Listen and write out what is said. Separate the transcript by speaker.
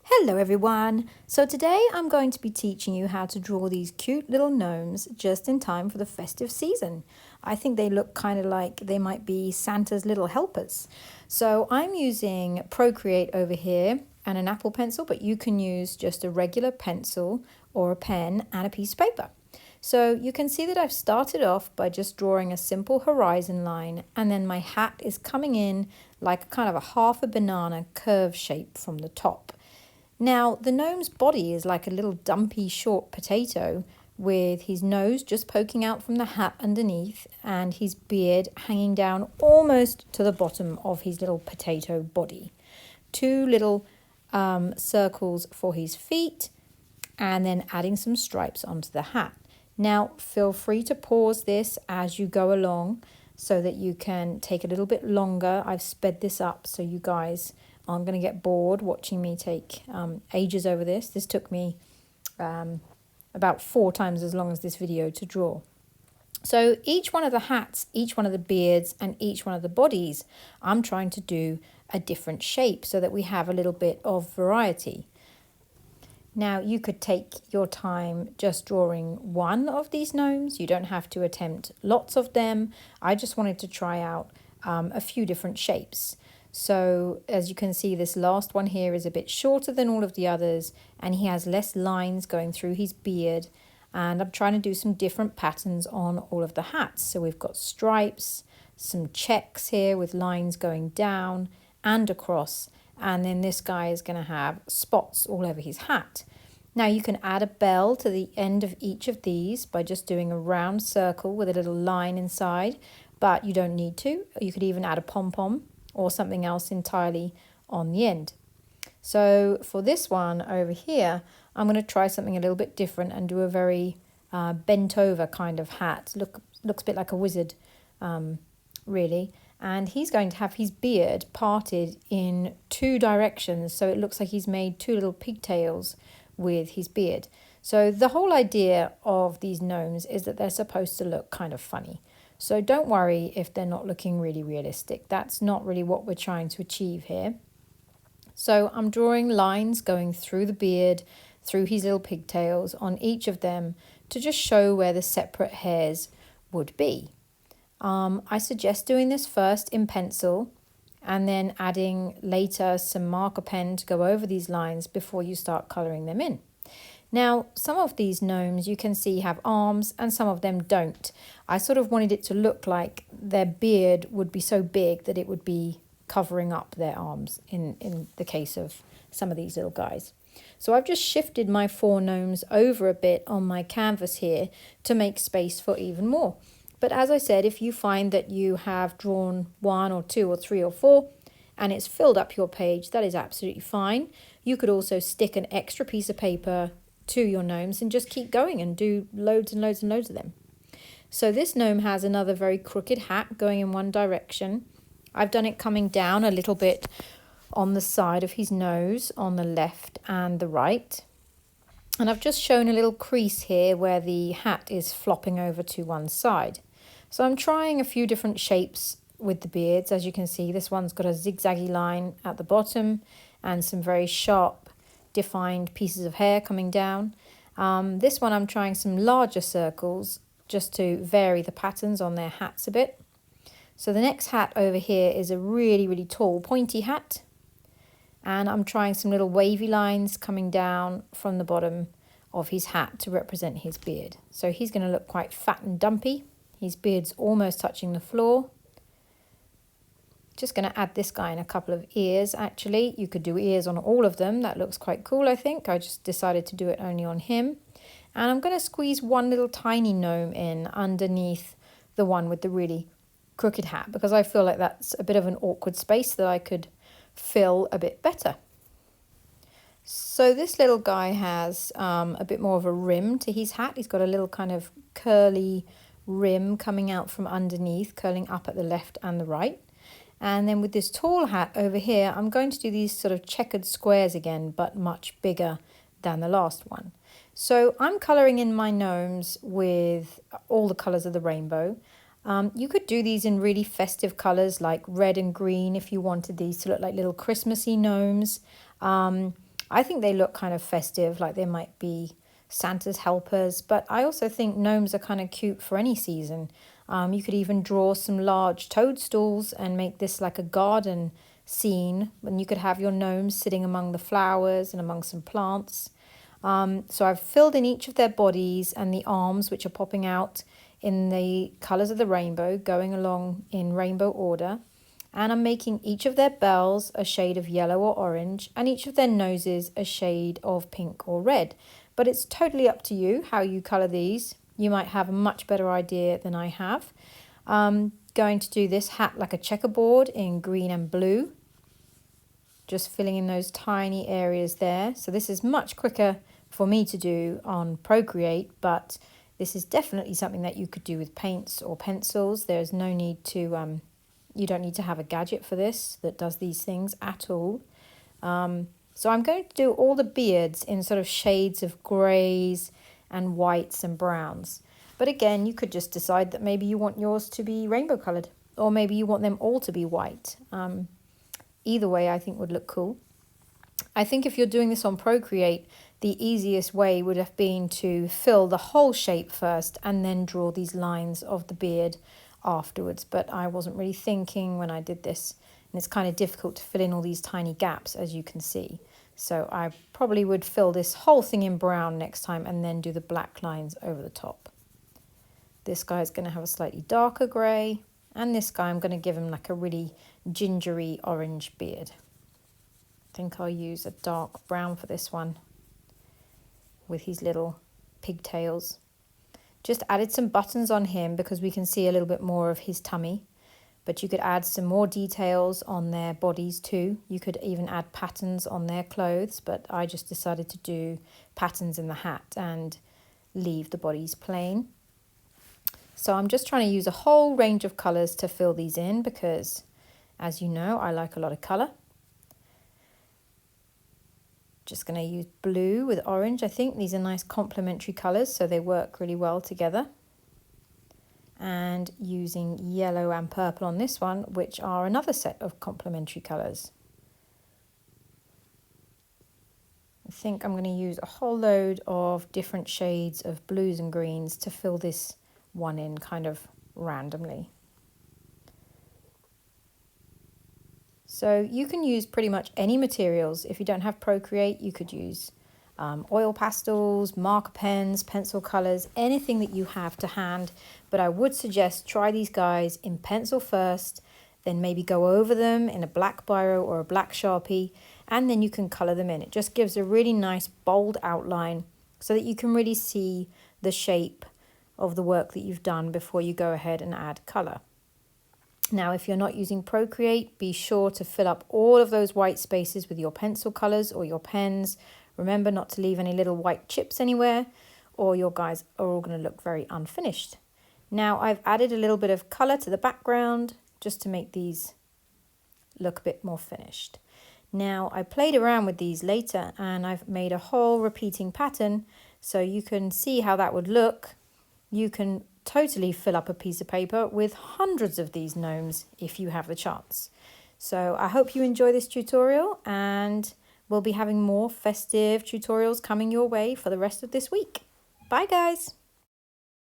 Speaker 1: Hello everyone! So today I'm going to be teaching you how to draw these cute little gnomes just in time for the festive season. I think they look kind of like they might be Santa's little helpers. So I'm using Procreate over here and an Apple pencil, but you can use just a regular pencil or a pen and a piece of paper. So you can see that I've started off by just drawing a simple horizon line, and then my hat is coming in like kind of a half a banana curve shape from the top. Now, the gnome's body is like a little dumpy short potato with his nose just poking out from the hat underneath and his beard hanging down almost to the bottom of his little potato body. Two little circles for his feet and then adding some stripes onto the hat. Now, feel free to pause this as you go along so that you can take a little bit longer. I've sped this up so you guys aren't going to get bored watching me take ages over this. This took me about 4 times as long as this video to draw. So each one of the hats, each one of the beards, and each one of the bodies, I'm trying to do a different shape so that we have a little bit of variety. Now, you could take your time just drawing one of these gnomes. You don't have to attempt lots of them. I just wanted to try out a few different shapes. So as you can see, this last one here is a bit shorter than all of the others, and he has less lines going through his beard. And I'm trying to do some different patterns on all of the hats. So we've got stripes, some checks here with lines going down and across. And then this guy is going to have spots all over his hat. Now you can add a bell to the end of each of these by just doing a round circle with a little line inside, but you don't need to. You could even add a pom-pom or something else entirely on the end. So for this one over here, I'm going to try something a little bit different and do a very bent over kind of hat. Looks a bit like a wizard, really. And he's going to have his beard parted in 2 directions, so it looks like he's made 2 little pigtails with his beard. So the whole idea of these gnomes is that they're supposed to look kind of funny. So don't worry if they're not looking really realistic. That's not really what we're trying to achieve here. So I'm drawing lines going through the beard, through his little pigtails on each of them to just show where the separate hairs would be. I suggest doing this first in pencil and then adding later some marker pen to go over these lines before you start colouring them in. Now, some of these gnomes you can see have arms and some of them don't. I sort of wanted it to look like their beard would be so big that it would be covering up their arms in the case of some of these little guys. So I've just shifted my 4 gnomes over a bit on my canvas here to make space for even more. But as I said, if you find that you have drawn 1 or 2 or 3 or 4 and it's filled up your page, that is absolutely fine. You could also stick an extra piece of paper to your gnomes and just keep going and do loads and loads and loads of them. So this gnome has another very crooked hat going in one direction. I've done it coming down a little bit on the side of his nose on the left and the right. And I've just shown a little crease here where the hat is flopping over to one side. So I'm trying a few different shapes with the beards. As you can see, this one's got a zigzaggy line at the bottom and some very sharp defined pieces of hair coming down. This one I'm trying some larger circles just to vary the patterns on their hats a bit. So the next hat over here is a really, really tall pointy hat. And I'm trying some little wavy lines coming down from the bottom of his hat to represent his beard. So he's going to look quite fat and dumpy. His beard's almost touching the floor. Just going to add this guy in a couple of ears, actually. You could do ears on all of them. That looks quite cool, I think. I just decided to do it only on him. And I'm going to squeeze one little tiny gnome in underneath the one with the really crooked hat, because I feel like that's a bit of an awkward space that I could fill a bit better. So this little guy has a bit more of a rim to his hat. He's got a little kind of curly rim coming out from underneath, curling up at the left and the right. And then with this tall hat over here, I'm going to do these sort of checkered squares again, but much bigger than the last one. So I'm colouring in my gnomes with all the colours of the rainbow. You could do these in really festive colours like red and green if you wanted these to look like little Christmassy gnomes. I think they look kind of festive, like they might be Santa's helpers, but I also think gnomes are kind of cute for any season. You could even draw some large toadstools and make this like a garden scene, and you could have your gnomes sitting among the flowers and among some plants. So I've filled in each of their bodies and the arms, which are popping out in the colours of the rainbow, going along in rainbow order. And I'm making each of their bells a shade of yellow or orange, and each of their noses a shade of pink or red. But it's totally up to you how you colour these. You might have a much better idea than I have. I'm going to do this hat like a checkerboard in green and blue. Just filling in those tiny areas there. So this is much quicker for me to do on Procreate, but this is definitely something that you could do with paints or pencils. There's no need to, you don't need to have a gadget for this that does these things at all. So I'm going to do all the beards in sort of shades of greys and whites and browns. But again, you could just decide that maybe you want yours to be rainbow coloured, or maybe you want them all to be white. Either way I think would look cool. I think if you're doing this on Procreate, the easiest way would have been to fill the whole shape first and then draw these lines of the beard afterwards. But I wasn't really thinking when I did this, and it's kind of difficult to fill in all these tiny gaps, as you can see. So I probably would fill this whole thing in brown next time and then do the black lines over the top. This guy's going to have a slightly darker grey, and this guy I'm going to give him like a really gingery orange beard. I think I'll use a dark brown for this one with his little pigtails. Just added some buttons on him because we can see a little bit more of his tummy, but you could add some more details on their bodies too. You could even add patterns on their clothes, but I just decided to do patterns in the hat and leave the bodies plain. So I'm just trying to use a whole range of colours to fill these in because, as you know, I like a lot of colour. Just going to use blue with orange. I think these are nice complementary colours, so they work really well together. And using yellow and purple on this one, which are another set of complementary colours. I think I'm going to use a whole load of different shades of blues and greens to fill this one in kind of randomly. So you can use pretty much any materials. If you don't have Procreate, you could use oil pastels, marker pens, pencil colours, anything that you have to hand. But I would suggest try these guys in pencil first, then maybe go over them in a black biro or a black Sharpie, and then you can colour them in. It just gives a really nice bold outline so that you can really see the shape of the work that you've done before you go ahead and add colour. Now, if you're not using Procreate, be sure to fill up all of those white spaces with your pencil colours or your pens. Remember not to leave any little white chips anywhere, or your guys are all going to look very unfinished. Now, I've added a little bit of colour to the background just to make these look a bit more finished. Now, I played around with these later and I've made a whole repeating pattern so you can see how that would look. You can totally fill up a piece of paper with hundreds of these gnomes if you have the chance. So I hope you enjoy this tutorial, and we'll be having more festive tutorials coming your way for the rest of this week. Bye guys!